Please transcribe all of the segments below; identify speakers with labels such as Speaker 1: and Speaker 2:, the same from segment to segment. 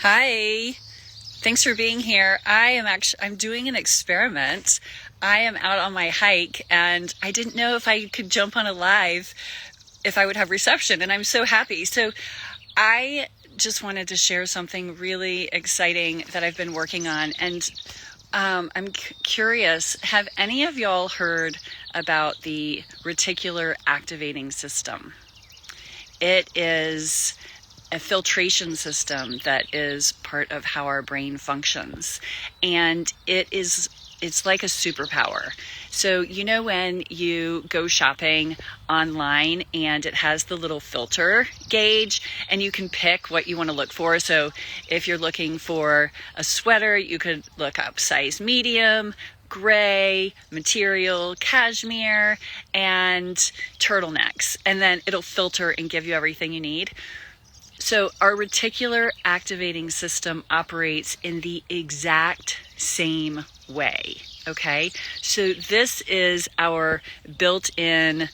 Speaker 1: Hi, thanks for being here. I'm doing an experiment. I am out on my hike and I didn't know if I could jump on a live if I would have reception, and I'm so happy. So I just wanted to share something really exciting that I've been working on, and I'm curious, have any of y'all heard about the reticular activating system? It is a filtration system that is part of how our brain functions, and it's like a superpower. So when you go shopping online and it has the little filter gauge and you can pick what you want to look for. So if you're looking for a sweater, you could look up size medium, gray, material, cashmere, and turtlenecks, and then it'll filter and give you everything you need. So our reticular activating system operates in the exact same way, okay? So this is our built-in,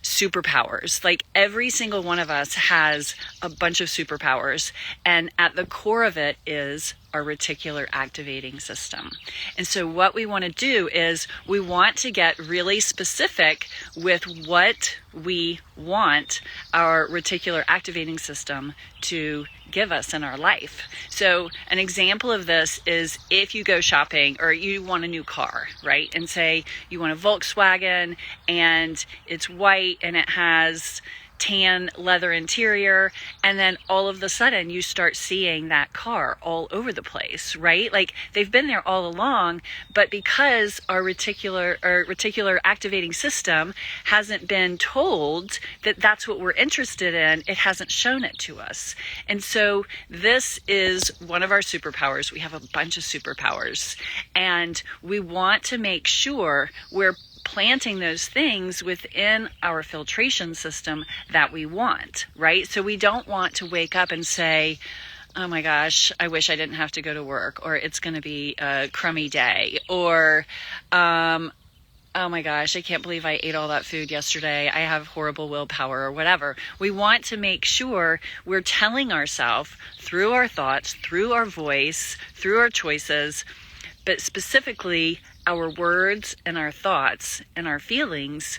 Speaker 1: superpowers. Every single one of us has a bunch of superpowers, and at the core of it is our reticular activating system. And so what we want to do is we want to get really specific with what we want our reticular activating system to give us in our life. So an example of this is if you go shopping or you want a new car, right? And say you want a Volkswagen and it's white and it has tan leather interior, and then all of a sudden you start seeing that car all over the place, right? They've been there all along, but because our reticular activating system hasn't been told that that's what we're interested in, it hasn't shown it to us. And so this is one of our superpowers. We have a bunch of superpowers, and we want to make sure we're planting those things within our filtration system that we want, right? So we don't want to wake up and say, oh my gosh, I wish I didn't have to go to work, or it's going to be a crummy day, or oh my gosh, I can't believe I ate all that food yesterday. I have horrible willpower, or whatever. We want to make sure we're telling ourselves through our thoughts, through our voice, through our choices, but specifically our words and our thoughts and our feelings,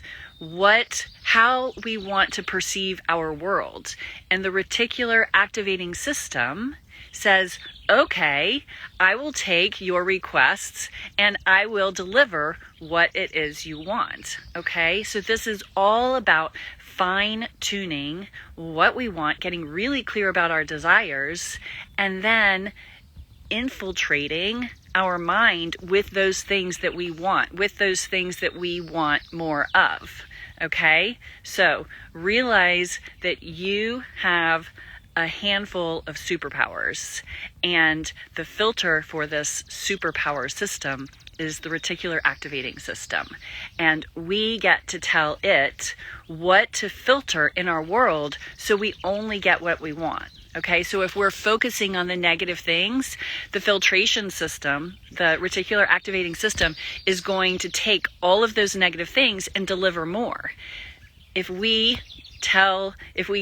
Speaker 1: how we want to perceive our world. And the reticular activating system says, okay, I will take your requests and I will deliver what it is you want. Okay, so this is all about fine tuning what we want, getting really clear about our desires, and then infiltrating our mind with those things that we want, more of. Okay, so realize that you have a handful of superpowers, and the filter for this superpower system is the reticular activating system, and we get to tell it what to filter in our world so we only get what we want. Okay, so if we're focusing on the negative things, the filtration system, the reticular activating system, is going to take all of those negative things and deliver more. If we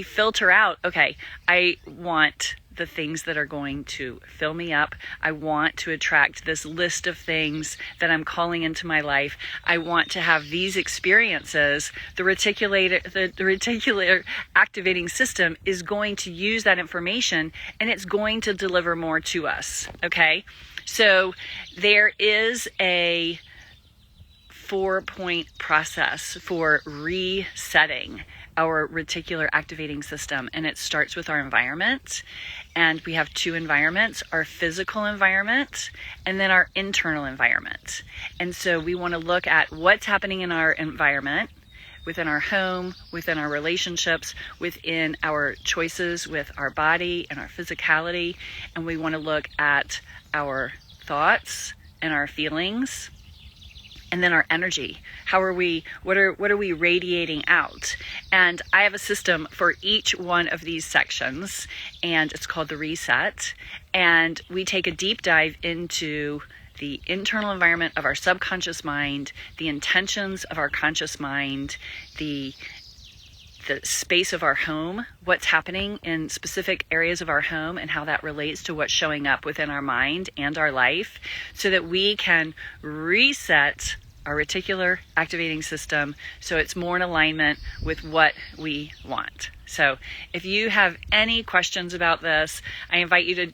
Speaker 1: filter out, okay, I want the things that are going to fill me up. I want to attract this list of things that I'm calling into my life. I want to have these experiences. The reticular activating system is going to use that information, and it's going to deliver more to us. Okay, so there is a 4-point process for resetting our reticular activating system, and it starts with our environment. And we have two environments: our physical environment and then our internal environment. And so we want to look at what's happening in our environment, within our home, within our relationships, within our choices with our body and our physicality. And we want to look at our thoughts and our feelings, and then our energy. What are we radiating out? And I have a system for each one of these sections, and it's called the reset. And we take a deep dive into the internal environment of our subconscious mind, the intentions of our conscious mind, the the space of our home, what's happening in specific areas of our home, and how that relates to what's showing up within our mind and our life, so that we can reset our reticular activating system so it's more in alignment with what we want. So if you have any questions about this, I invite you to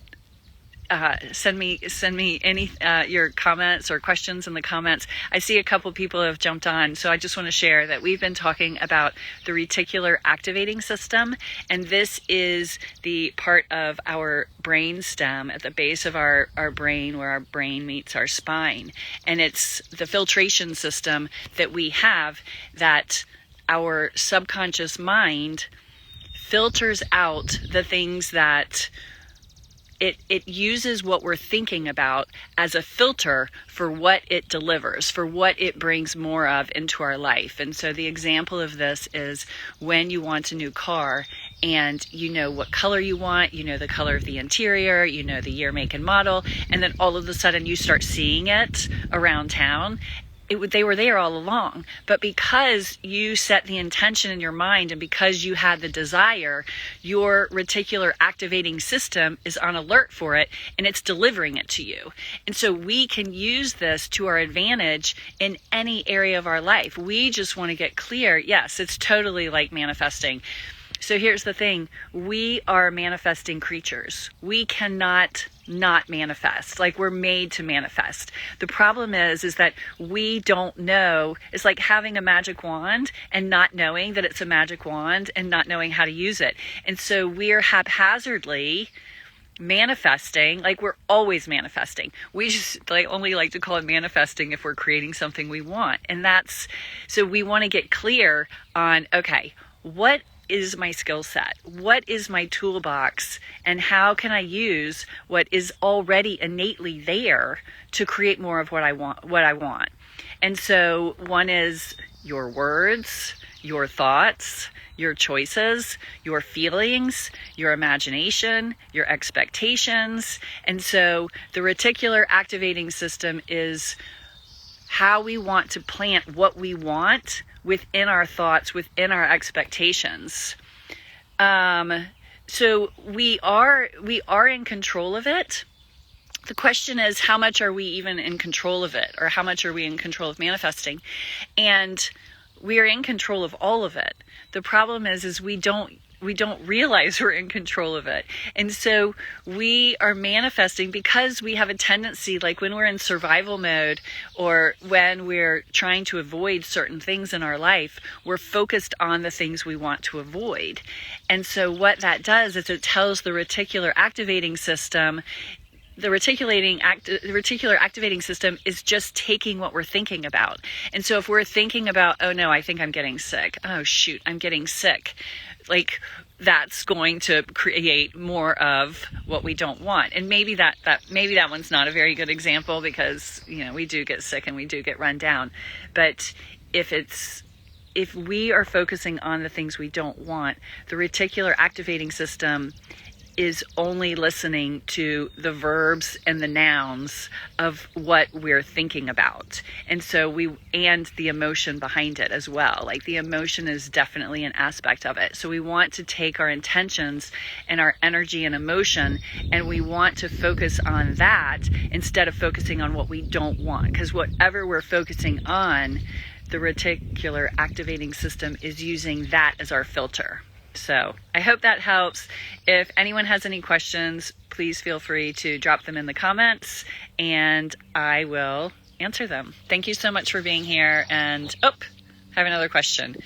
Speaker 1: send me any your comments or questions in the comments. I see a couple people have jumped on, so I just want to share that we've been talking about the reticular activating system, and this is the part of our brain stem at the base of our brain, where our brain meets our spine, and it's the filtration system that we have, that our subconscious mind filters out the things that it uses what we're thinking about as a filter for what it delivers, for what it brings more of into our life. And so the example of this is when you want a new car and you know what color you want, you know the color of the interior, you know the year, make, and model, and then all of a sudden you start seeing it around town. They were there all along, but because you set the intention in your mind and because you had the desire, your reticular activating system is on alert for it and it's delivering it to you. And so we can use this to our advantage in any area of our life. We just want to get clear. Yes, it's totally like manifesting. So here's the thing. We are manifesting creatures. We cannot not manifest. Like, we're made to manifest. The problem is that we don't know. It's like having a magic wand and not knowing that it's a magic wand and not knowing how to use it. And so we're haphazardly manifesting. Like, we're always manifesting. We just only like to call it manifesting if we're creating something we want. And so we want to get clear on, okay, what is my skill set? What is my toolbox? And how can I use what is already innately there to create more of what I want? And so one is your words, your thoughts, your choices, your feelings, your imagination, your expectations. And so the reticular activating system is how we want to plant what we want within our thoughts, within our expectations. So we are in control of it. The question is, how much are we even in control of it? Or how much are we in control of manifesting? And we are in control of all of it. The problem is we don't realize we're in control of it. And so we are manifesting because we have a tendency, like when we're in survival mode or when we're trying to avoid certain things in our life, we're focused on the things we want to avoid. And so what that does is it tells the reticular activating system, the reticular activating system is just taking what we're thinking about. And so if we're thinking about, oh no, I think I'm getting sick. Oh shoot, I'm getting sick. Like, that's going to create more of what we don't want. And maybe that one's not a very good example because, we do get sick and we do get run down. But if we are focusing on the things we don't want, the reticular activating system is only listening to the verbs and the nouns of what we're thinking about. And so and the emotion behind it as well. Like, the emotion is definitely an aspect of it. So we want to take our intentions and our energy and emotion, and we want to focus on that instead of focusing on what we don't want. Because whatever we're focusing on, the reticular activating system is using that as our filter. So I hope that helps. If anyone has any questions, please feel free to drop them in the comments and I will answer them. Thank you so much for being here. And I have another question.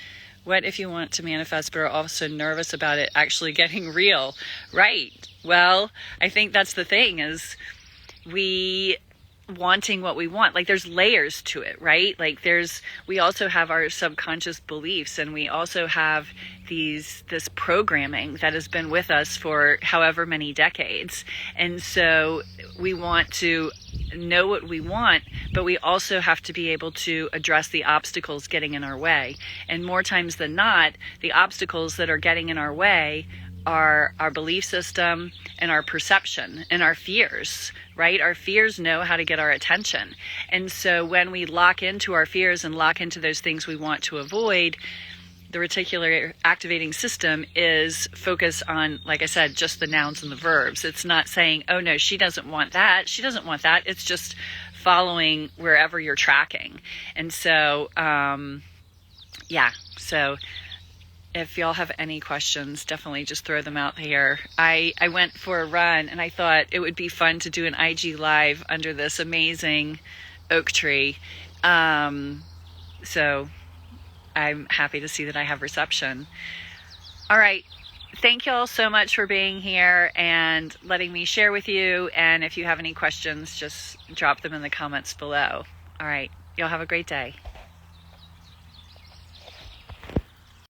Speaker 1: What if you want to manifest but are also nervous about it actually getting real? Right. Well, I think that's the thing, is we wanting what we want. Like, there's layers to it, right? Like, we also have our subconscious beliefs, and we also have this programming that has been with us for however many decades. And so we want to know what we want, but we also have to be able to address the obstacles getting in our way. And more times than not, the obstacles that are getting in our way are our belief system and our perception and our fears, right? Our fears know how to get our attention. And so when we lock into our fears and lock into those things we want to avoid, the reticular activating system is focused on, like I said, just the nouns and the verbs. It's not saying, oh no, she doesn't want that. She doesn't want that. It's just following wherever you're tracking. And so, so if y'all have any questions, definitely just throw them out here. I went for a run and I thought it would be fun to do an IG live under this amazing oak tree. So I'm happy to see that I have reception. All right. Thank y'all so much for being here and letting me share with you. And if you have any questions, just drop them in the comments below. All right. Y'all have a great day.